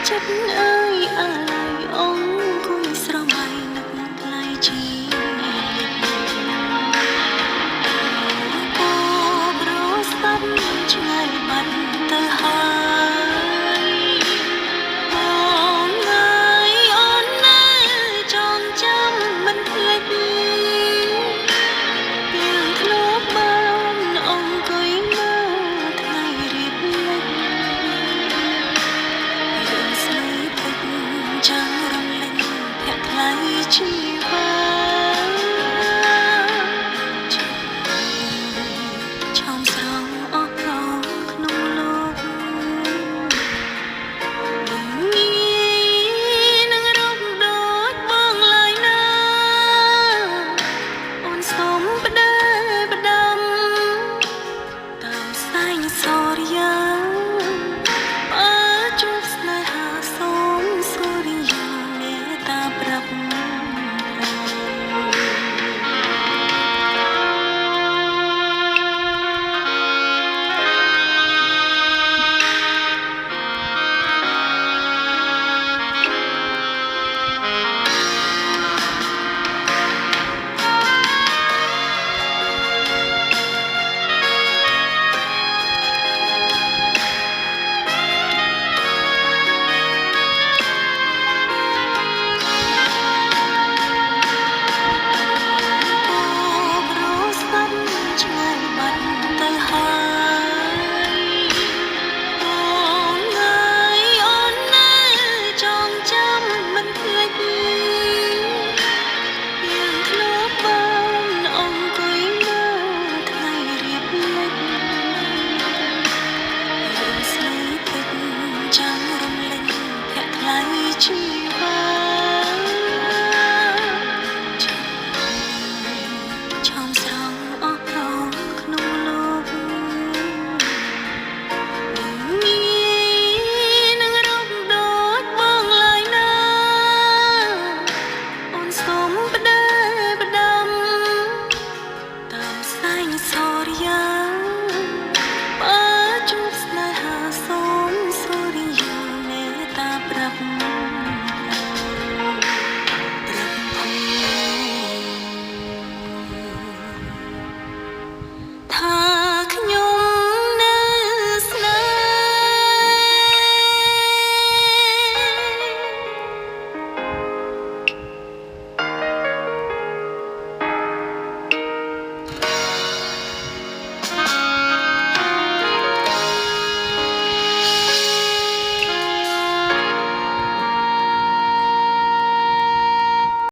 ចិត្តអើយអាឡ័យអង្គុយស្រមៃនឹកថ្លៃជីអូប្រស្ដាប់ឆ្ងាយបាត់ទៅហើយអូនអើយអូនណាចងចាំមិនភ្លេចពេលធ្លាប់បានអង្គុយមើលថ្ងៃរៀបលិចរឿងស្នេហ៍ពេកចាំរំលេចភក្តីជីវិតឆោមស្រងអស់ប្រងក្នុងលោកមិនងាយនឹងរកដូចបងឡើយណាអូនសូមផ្ដេផ្ដាំតាមសែងសូរិយាបើជួបស្នេហាសូមសូរិយាមេត្តាប្រាប់ចាំរំលេចភក្តីជី